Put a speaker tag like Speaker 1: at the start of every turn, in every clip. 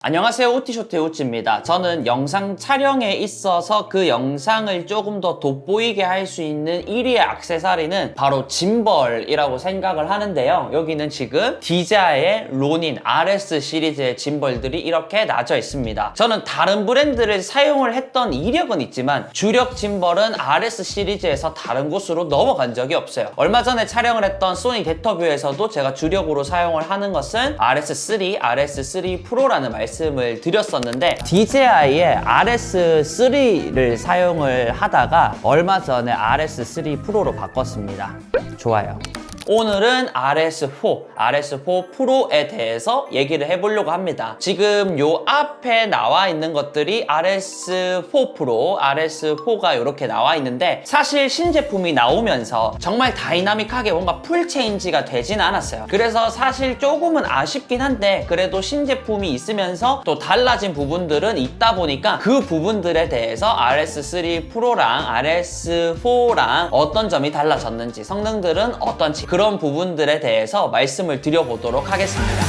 Speaker 1: 안녕하세요, 우티쇼트의 우찌입니다. 저는 영상 촬영에 있어서 그 영상을 조금 더 돋보이게 할 수 있는 1위의 액세서리는 바로 짐벌이라고 생각을 하는데요. 여기는 지금 DJI의 로닌 RS 시리즈의 짐벌들이 이렇게 놔져 있습니다. 저는 다른 브랜드를 사용을 했던 이력은 있지만 주력 짐벌은 RS 시리즈에서 다른 곳으로 넘어간 적이 없어요. 얼마 전에 촬영을 했던 소니 데터뷰에서도 제가 주력으로 사용을 하는 것은 RS3, RS3 프로라는 말씀을 드렸었는데 DJI의 RS3를 사용을 하다가 얼마 전에 RS3 프로로 바꿨습니다. 좋아요. 오늘은 RS4 프로에 대해서 얘기를 해보려고 합니다. 지금 요 앞에 나와 있는 것들이 RS4 프로, RS4가 이렇게 나와 있는데 사실 신제품이 나오면서 정말 다이나믹하게 뭔가 풀 체인지가 되진 않았어요. 그래서 사실 조금은 아쉽긴 한데 그래도 신제품이 있으면서 또 달라진 부분들은 있다 보니까 그 부분들에 대해서 RS3 프로랑 RS4랑 어떤 점이 달라졌는지, 성능들은 어떤지 그런 부분들에 대해서 말씀을 드려보도록 하겠습니다.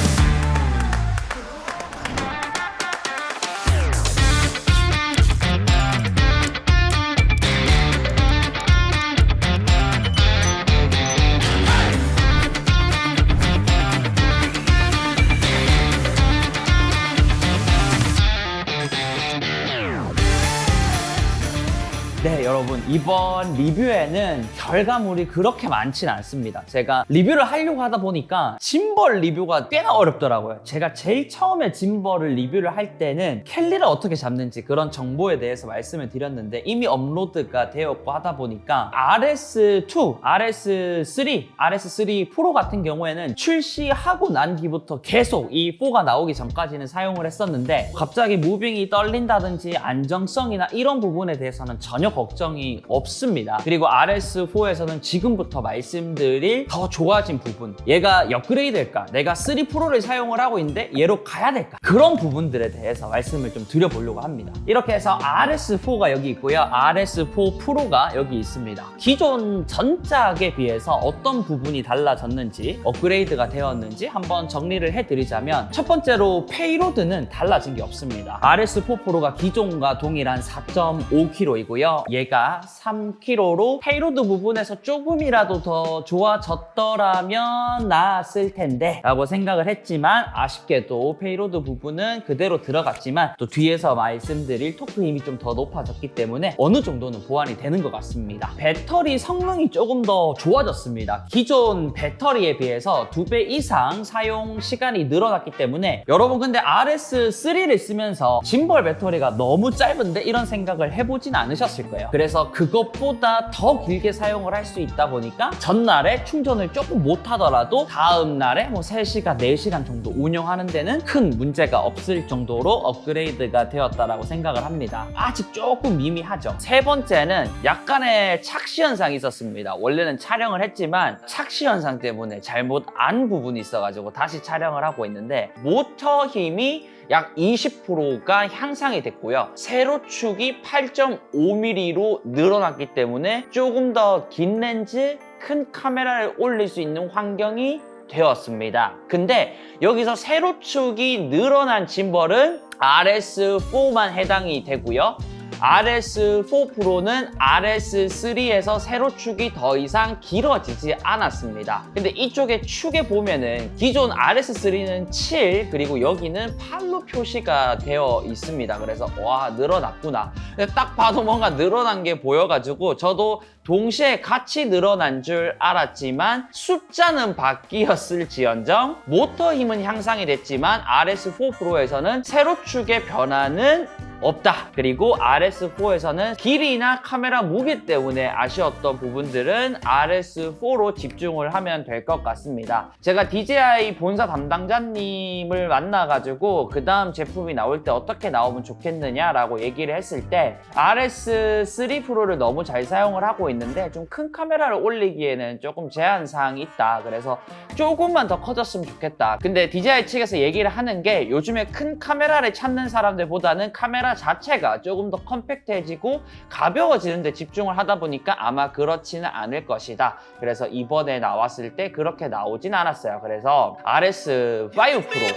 Speaker 1: 네, 여러분, 이번 리뷰에는 결과물이 그렇게 많진 않습니다. 제가 리뷰를 하려고 하다 보니까 짐벌 리뷰가 꽤나 어렵더라고요. 제가 제일 처음에 짐벌을 리뷰를 할 때는 캘리를 어떻게 잡는지 그런 정보에 대해서 말씀을 드렸는데 이미 업로드가 되었고 하다 보니까 RS2, RS3 프로 같은 경우에는 출시하고 난 뒤부터 계속 이 4가 나오기 전까지는 사용을 했었는데 갑자기 무빙이 떨린다든지 안정성이나 이런 부분에 대해서는 전혀 걱정이 없습니다. 그리고 RS4에서는 지금부터 말씀드릴 더 좋아진 부분, 얘가 업그레이드될까? 내가 3 프로를 사용을 하고 있는데 얘로 가야 될까? 그런 부분들에 대해서 말씀을 좀 드려보려고 합니다. 이렇게 해서 RS4가 여기 있고요. RS4 프로가 여기 있습니다. 기존 전작에 비해서 어떤 부분이 달라졌는지, 업그레이드가 되었는지 한번 정리를 해드리자면 첫 번째로 페이로드는 달라진 게 없습니다. RS4 프로가 기존과 동일한 4.5kg이고요. 얘가 3kg로 페이로드 부분에서 조금이라도 더 좋아졌더라면 나았을 텐데 라고 생각을 했지만 아쉽게도 페이로드 부분은 그대로 들어갔지만 또 뒤에서 말씀드릴 토크 힘이 좀 더 높아졌기 때문에 어느 정도는 보완이 되는 것 같습니다. 배터리 성능이 조금 더 좋아졌습니다. 기존 배터리에 비해서 2배 이상 사용 시간이 늘어났기 때문에 여러분 근데 RS3를 쓰면서 짐벌 배터리가 너무 짧은데 이런 생각을 해보진 않으셨을 거예요. 그래서 그것보다 더 길게 사용을 할 수 있다 보니까 전날에 충전을 조금 못하더라도 다음날에 뭐 3시간, 4시간 정도 운영하는 데는 큰 문제가 없을 정도로 업그레이드가 되었다라고 생각을 합니다. 아직 조금 미미하죠. 세 번째는 약간의 착시 현상이 있었습니다. 원래는 촬영을 했지만 착시 현상 때문에 잘못 안 부분이 있어가지고 다시 촬영을 하고 있는데 모터 힘이 약 20%가 향상이 됐고요. 세로축이 8.5mm로 늘어났기 때문에 조금 더 긴 렌즈, 큰 카메라를 올릴 수 있는 환경이 되었습니다. 근데 여기서 세로축이 늘어난 짐벌은 RS4만 해당이 되고요. RS4 프로는 RS3에서 세로축이 더 이상 길어지지 않았습니다. 근데 이쪽에 축에 보면은 기존 RS3는 7 그리고 여기는 8로 표시가 되어 있습니다. 그래서 와 늘어났구나. 딱 봐도 뭔가 늘어난 게 보여가지고 저도 동시에 같이 늘어난 줄 알았지만 숫자는 바뀌었을지언정 모터 힘은 향상이 됐지만 RS4 프로에서는 세로축의 변화는 없다. 그리고 RS4에서는 길이나 카메라 무게 때문에 아쉬웠던 부분들은 RS4로 집중을 하면 될 것 같습니다. 제가 DJI 본사 담당자님을 만나가지고 그 다음 제품이 나올 때 어떻게 나오면 좋겠느냐라고 얘기를 했을 때 RS3 프로를 너무 잘 사용을 하고 있는데 좀 큰 카메라를 올리기에는 조금 제한사항이 있다. 그래서 조금만 더 커졌으면 좋겠다. 근데 DJI 측에서 얘기를 하는 게 요즘에 큰 카메라를 찾는 사람들보다는 카메라 자체가 조금 더 컴팩트해지고 가벼워지는 데 집중을 하다 보니까 아마 그렇지는 않을 것이다. 그래서 이번에 나왔을 때 그렇게 나오진 않았어요. 그래서 RS5 프로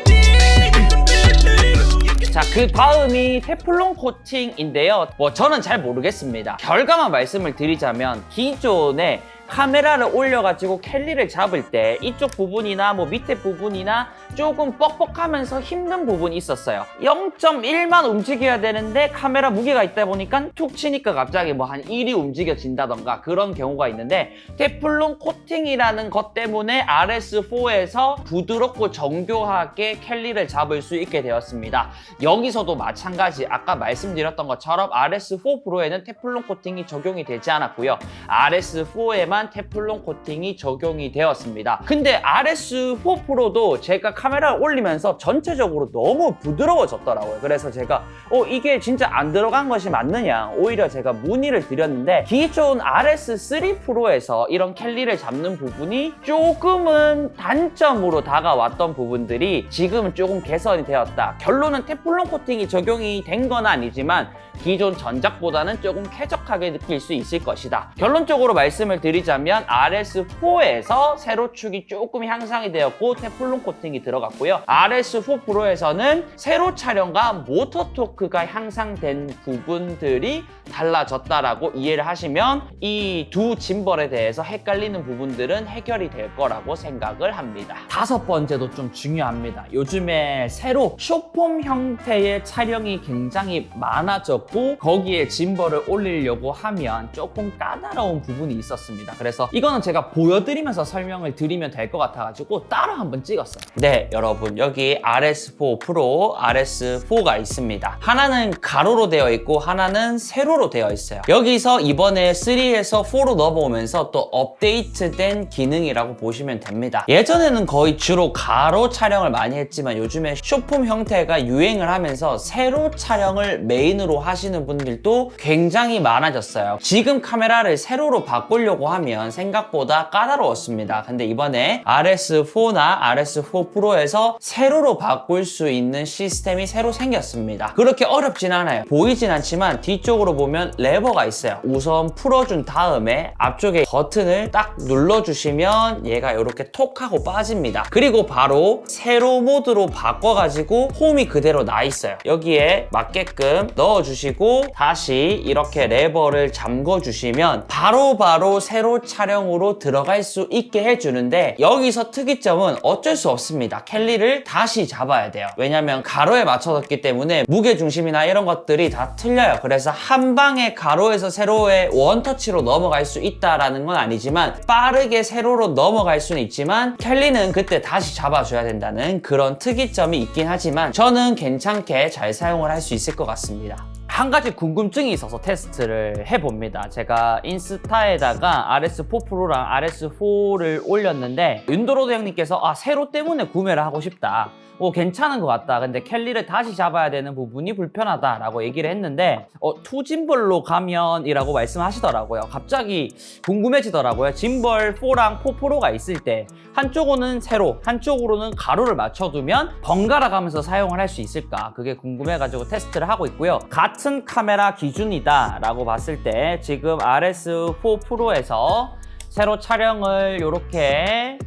Speaker 1: 그 다음이 테플론 코팅인데요. 저는 잘 모르겠습니다. 결과만 말씀을 드리자면 기존에 카메라를 올려가지고 캘리를 잡을 때 이쪽 부분이나 밑에 부분이나 조금 뻑뻑하면서 힘든 부분이 있었어요. 0.1만 움직여야 되는데 카메라 무게가 있다 보니까 툭 치니까 갑자기 한 1이 움직여진다던가 그런 경우가 있는데 테플론 코팅이라는 것 때문에 RS4에서 부드럽고 정교하게 캘리를 잡을 수 있게 되었습니다. 여기서도 마찬가지 아까 말씀드렸던 것처럼 RS4 프로에는 테플론 코팅이 적용이 되지 않았고요. RS4에만 테플론 코팅이 적용이 되었습니다. 근데 RS4 프로도 제가 카메라를 올리면서 전체적으로 너무 부드러워졌더라고요. 그래서 제가 이게 진짜 안 들어간 것이 맞느냐 오히려 제가 문의를 드렸는데 기존 RS3 프로에서 이런 캘리를 잡는 부분이 조금은 단점으로 다가왔던 부분들이 지금은 조금 개선이 되었다. 결론은 테플론 코팅이 적용이 된 건 아니지만 기존 전작보다는 조금 쾌적하게 느낄 수 있을 것이다. 결론적으로 말씀을 드리자면 RS4에서 세로축이 조금 향상이 되었고 테플론 코팅이 들어갔고요. RS4 프로에서는 세로 촬영과 모터 토크가 향상된 부분들이 달라졌다라고 이해를 하시면 이 두 짐벌에 대해서 헷갈리는 부분들은 해결이 될 거라고 생각을 합니다. 다섯 번째도 좀 중요합니다. 요즘에 새로 숏폼 형태의 촬영이 굉장히 많아졌고 거기에 짐벌을 올리려고 하면 조금 까다로운 부분이 있었습니다. 그래서 이거는 제가 보여드리면서 설명을 드리면 될 것 같아가지고 따로 한번 찍었어요. 네, 여러분 여기 RS4 프로, RS4가 있습니다. 하나는 가로로 되어 있고 하나는 세로로 되어 있어요. 여기서 이번에 3에서 4로 넘어오면서 또 업데이트된 기능이라고 보시면 됩니다. 예전에는 거의 주로 가로 촬영을 많이 했지만 요즘에 숏폼 형태가 유행을 하면서 세로 촬영을 메인으로 하시는 분들도 굉장히 많아졌어요. 지금 카메라를 세로로 바꾸려고 하면 생각보다 까다로웠습니다. 근데 이번에 RS4나 RS4 프로에서 세로로 바꿀 수 있는 시스템이 새로 생겼습니다. 그렇게 어렵진 않아요. 보이진 않지만 뒤쪽으로 보면 레버가 있어요. 우선 풀어준 다음에 앞쪽에 버튼을 딱 눌러주시면 얘가 이렇게 톡 하고 빠집니다. 그리고 바로 세로 모드로 바꿔가지고 홈이 그대로 나 있어요. 여기에 맞게끔 넣어주시고 다시 이렇게 레버를 잠궈주시면 바로바로 세로 촬영으로 들어갈 수 있게 해주는데 여기서 특이점은 어쩔 수 없습니다. 캘리를 다시 잡아야 돼요. 왜냐면 가로에 맞춰졌기 때문에 무게중심이나 이런 것들이 다 틀려요. 그래서 한 방에 가로에서 세로에 원터치로 넘어갈 수 있다라는 건 아니지만 빠르게 세로로 넘어갈 수는 있지만 캘리는 그때 다시 잡아줘야 된다는 그런 특이점이 있긴 하지만 저는 괜찮게 잘 사용을 할 수 있을 것 같습니다. 한 가지 궁금증이 있어서 테스트를 해봅니다. 제가 인스타에다가 RS4 프로랑 RS4를 올렸는데 윤도로드 형님께서 세로 때문에 구매를 하고 싶다. 괜찮은 것 같다. 근데 캘리를 다시 잡아야 되는 부분이 불편하다라고 얘기를 했는데 투 짐벌로 가면 이라고 말씀하시더라고요. 갑자기 궁금해지더라고요. 짐벌 4랑 4 프로가 있을 때 한쪽으로는 세로, 한쪽으로는 가로를 맞춰두면 번갈아 가면서 사용을 할 수 있을까? 그게 궁금해가지고 테스트를 하고 있고요. 같은 카메라 기준이다 라고 봤을 때 지금 RS4 프로에서 세로 촬영을 이렇게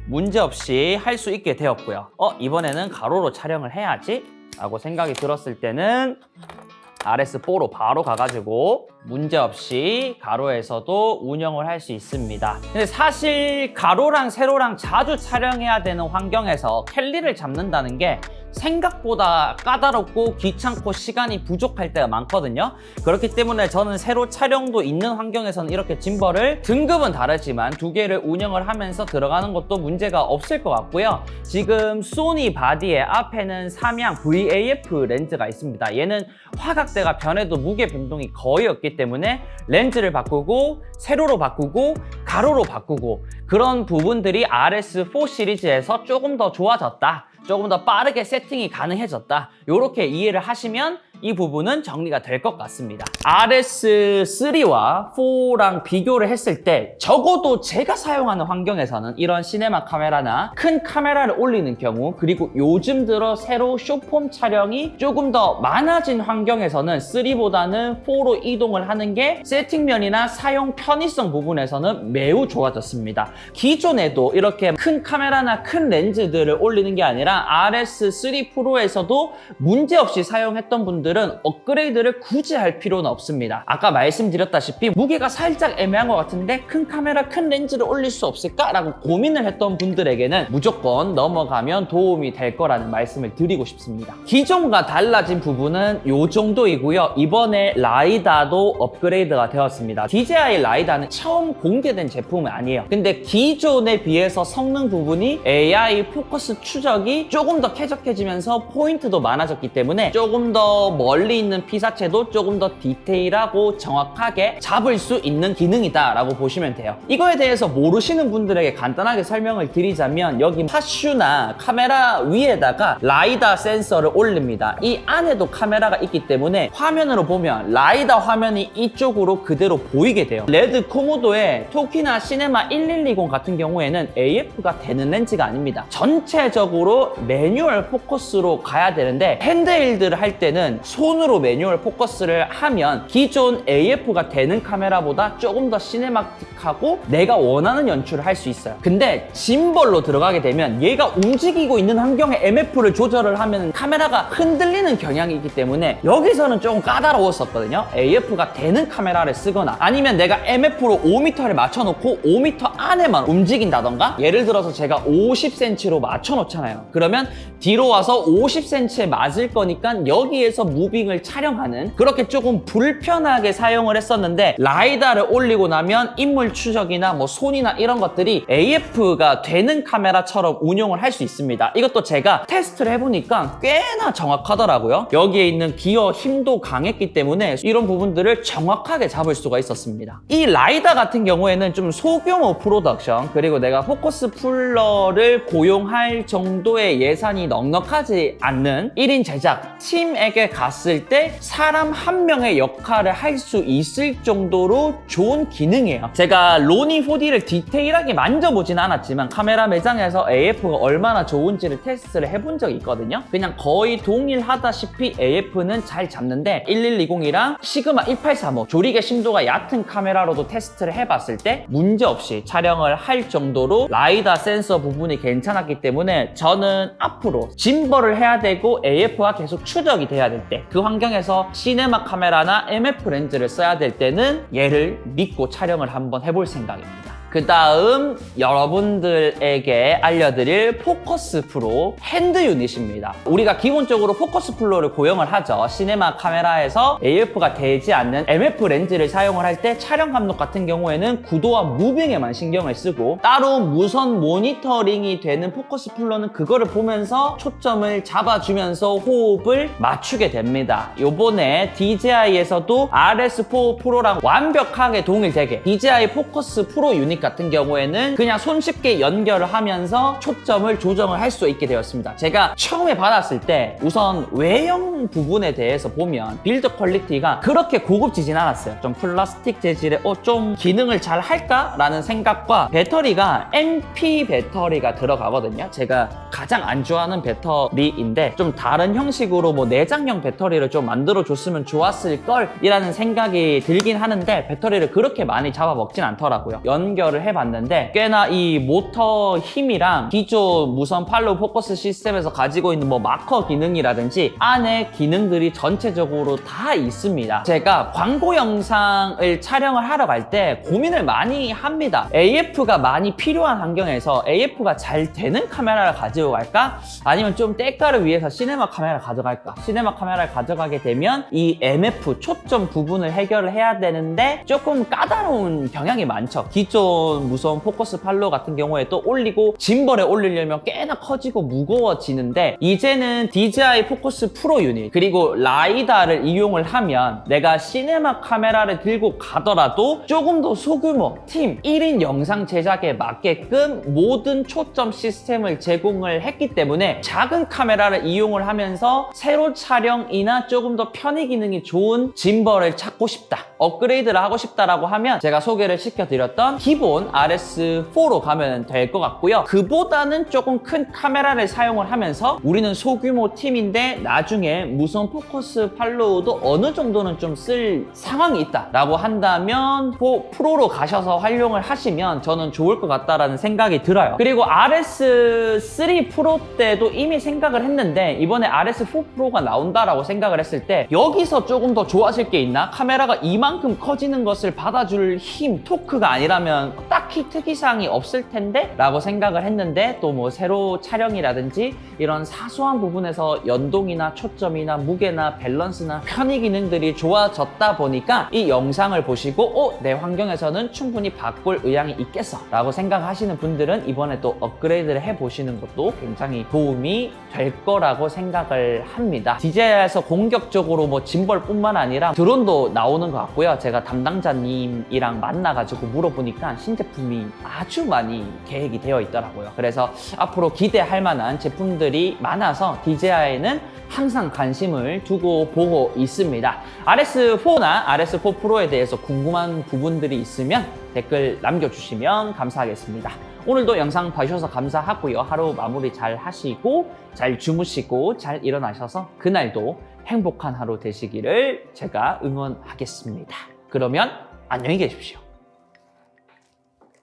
Speaker 1: 문제없이 할 수 있게 되었고요. 이번에는 가로로 촬영을 해야지 라고 생각이 들었을 때는 RS4로 바로 가가지고 문제없이 가로에서도 운영을 할 수 있습니다. 근데 사실 가로랑 세로랑 자주 촬영해야 되는 환경에서 캘리를 잡는다는 게 생각보다 까다롭고 귀찮고 시간이 부족할 때가 많거든요. 그렇기 때문에 저는 세로 촬영도 있는 환경에서는 이렇게 짐벌을 등급은 다르지만 두 개를 운영을 하면서 들어가는 것도 문제가 없을 것 같고요. 지금 소니 바디의 앞에는 삼양 VAF 렌즈가 있습니다. 얘는 화각대가 변해도 무게 변동이 거의 없기 때문에 렌즈를 바꾸고 세로로 바꾸고 가로로 바꾸고 그런 부분들이 RS4 시리즈에서 조금 더 좋아졌다. 조금 더 빠르게 세팅이 가능해졌다. 이렇게 이해를 하시면 이 부분은 정리가 될 것 같습니다. RS3와 4랑 비교를 했을 때 적어도 제가 사용하는 환경에서는 이런 시네마 카메라나 큰 카메라를 올리는 경우, 그리고 요즘 들어 새로 숏폼 촬영이 조금 더 많아진 환경에서는 3보다는 4로 이동을 하는 게 세팅면이나 사용 편의성 부분에서는 매우 좋아졌습니다. 기존에도 이렇게 큰 카메라나 큰 렌즈들을 올리는 게 아니라 RS3 프로에서도 문제없이 사용했던 분들은 업그레이드를 굳이 할 필요는 없습니다. 아까 말씀드렸다시피 무게가 살짝 애매한 것 같은데 큰 카메라, 큰 렌즈를 올릴 수 없을까? 라고 고민을 했던 분들에게는 무조건 넘어가면 도움이 될 거라는 말씀을 드리고 싶습니다. 기존과 달라진 부분은 이 정도이고요. 이번에 라이다도 업그레이드가 되었습니다. DJI 라이다는 처음 공개된 제품은 아니에요. 근데 기존에 비해서 성능 부분이 AI 포커스 추적이 조금 더 쾌적해지면서 포인트도 많아졌기 때문에 조금 더 멀리 있는 피사체도 조금 더 디테일하고 정확하게 잡을 수 있는 기능이다 라고 보시면 돼요. 이거에 대해서 모르시는 분들에게 간단하게 설명을 드리자면 여기 핫슈나 카메라 위에다가 라이다 센서를 올립니다. 이 안에도 카메라가 있기 때문에 화면으로 보면 라이다 화면이 이쪽으로 그대로 보이게 돼요. 레드 코모도의 토키나 시네마 1120 같은 경우에는 AF가 되는 렌즈가 아닙니다. 전체적으로 매뉴얼 포커스로 가야 되는데 핸드헬드를 할 때는 손으로 매뉴얼 포커스를 하면 기존 AF가 되는 카메라보다 조금 더 시네마틱하고 내가 원하는 연출을 할 수 있어요. 근데 짐벌로 들어가게 되면 얘가 움직이고 있는 환경에 MF를 조절을 하면 카메라가 흔들리는 경향이 있기 때문에 여기서는 조금 까다로웠었거든요. AF가 되는 카메라를 쓰거나 아니면 내가 MF로 5m를 맞춰놓고 5m 안에만 움직인다던가, 예를 들어서 제가 50cm로 맞춰놓잖아요. 그러면 뒤로 와서 50cm에 맞을 거니까 여기에서 무빙을 촬영하는, 그렇게 조금 불편하게 사용을 했었는데 라이다를 올리고 나면 인물 추적이나 뭐 손이나 이런 것들이 AF가 되는 카메라처럼 운용을 할 수 있습니다. 이것도 제가 테스트를 해보니까 꽤나 정확하더라고요. 여기에 있는 기어 힘도 강했기 때문에 이런 부분들을 정확하게 잡을 수가 있었습니다. 이 라이다 같은 경우에는 좀 소규모 프로덕션, 그리고 내가 포커스 풀러를 고용할 정도의 예산이 넉넉하지 않는 1인 제작 팀에게 갔을 때 사람 한 명의 역할을 할 수 있을 정도로 좋은 기능이에요. 제가 로니 4D를 디테일하게 만져보진 않았지만 카메라 매장에서 AF가 얼마나 좋은지를 테스트를 해본 적이 있거든요. 그냥 거의 동일하다시피 AF는 잘 잡는데 1120이랑 시그마 1835 조리개 심도가 얕은 카메라로도 테스트를 해봤을 때 문제없이 촬영을 할 정도로 라이다 센서 부분이 괜찮았기 때문에 저는 앞으로 짐벌을 해야 되고 AF가 계속 추적이 돼야 될 때, 그 환경에서 시네마 카메라나 MF 렌즈를 써야 될 때는 얘를 믿고 촬영을 한번 해볼 생각입니다. 그 다음 여러분들에게 알려드릴 포커스 프로 핸드 유닛입니다. 우리가 기본적으로 포커스 프로를 고용을 하죠. 시네마 카메라에서 AF가 되지 않는 MF 렌즈를 사용을 할 때 촬영 감독 같은 경우에는 구도와 무빙에만 신경을 쓰고 따로 무선 모니터링이 되는 포커스 프로는 그거를 보면서 초점을 잡아주면서 호흡을 맞추게 됩니다. 요번에 DJI에서도 RS4 프로랑 완벽하게 동일되게 DJI 포커스 프로 유닛 같은 경우에는 그냥 손쉽게 연결을 하면서 초점을 조정을 할 수 있게 되었습니다. 제가 처음에 받았을 때 우선 외형 부분에 대해서 보면 빌드 퀄리티가 그렇게 고급지진 않았어요. 좀 플라스틱 재질의 좀 기능을 잘 할까? 라는 생각과 배터리가 NP 배터리가 들어가거든요. 제가 가장 안 좋아하는 배터리인데 좀 다른 형식으로 뭐 내장형 배터리를 좀 만들어줬으면 좋았을 걸 이라는 생각이 들긴 하는데 배터리를 그렇게 많이 잡아먹진 않더라고요. 연결을 해봤는데 꽤나 이 모터 힘이랑 기존 무선 팔로우 포커스 시스템에서 가지고 있는 뭐 마커 기능이라든지 안에 기능들이 전체적으로 다 있습니다. 제가 광고 영상을 촬영을 하러 갈 때 고민을 많이 합니다. AF가 많이 필요한 환경에서 AF가 잘 되는 카메라를 가지고 갈까? 아니면 좀 때가를 위해서 시네마 카메라를 가져갈까? 시네마 카메라를 가져가게 되면 이 MF 초점 부분을 해결을 해야 되는데 조금 까다로운 경향이 많죠. 기존 기존 무선 포커스 팔로우 같은 경우에도 올리고 짐벌에 올리려면 꽤나 커지고 무거워지는데 이제는 DJI 포커스 프로 유닛 그리고 라이다를 이용을 하면 내가 시네마 카메라를 들고 가더라도 조금 더 소규모 팀 1인 영상 제작에 맞게끔 모든 초점 시스템을 제공을 했기 때문에 작은 카메라를 이용을 하면서 세로 촬영이나 조금 더 편의 기능이 좋은 짐벌을 찾고 싶다, 업그레이드를 하고 싶다라고 하면 제가 소개를 시켜드렸던 기본 RS4로 가면 될 것 같고요. 그보다는 조금 큰 카메라를 사용을 하면서 우리는 소규모 팀인데 나중에 무선 포커스 팔로우도 어느 정도는 좀 쓸 상황이 있다라고 한다면 프로로 가셔서 활용을 하시면 저는 좋을 것 같다라는 생각이 들어요. 그리고 RS3 프로 때도 이미 생각을 했는데 이번에 RS4 프로가 나온다라고 생각을 했을 때 여기서 조금 더 좋아질 게 있나? 카메라가 이만큼 커지는 것을 받아줄 힘, 토크가 아니라면 딱히 특이사항이 없을 텐데? 라고 생각을 했는데 또 뭐 세로 촬영이라든지 이런 사소한 부분에서 연동이나 초점이나 무게나 밸런스나 편의 기능들이 좋아졌다 보니까 이 영상을 보시고 내 환경에서는 충분히 바꿀 의향이 있겠어 라고 생각하시는 분들은 이번에 또 업그레이드를 해보시는 것도 굉장히 도움이 될 거라고 생각을 합니다. DJI에서 공격적으로 뭐 짐벌뿐만 아니라 드론도 나오는 것 같고요. 제가 담당자님이랑 만나가지고 물어보니까 신제품이 아주 많이 계획이 되어 있더라고요. 그래서 앞으로 기대할 만한 제품들이 많아서 DJI는 항상 관심을 두고 보고 있습니다. RS4나 RS4 프로에 대해서 궁금한 부분들이 있으면 댓글 남겨주시면 감사하겠습니다. 오늘도 영상 봐주셔서 감사하고요. 하루 마무리 잘 하시고 잘 주무시고 잘 일어나셔서 그날도 행복한 하루 되시기를 제가 응원하겠습니다. 그러면 안녕히 계십시오.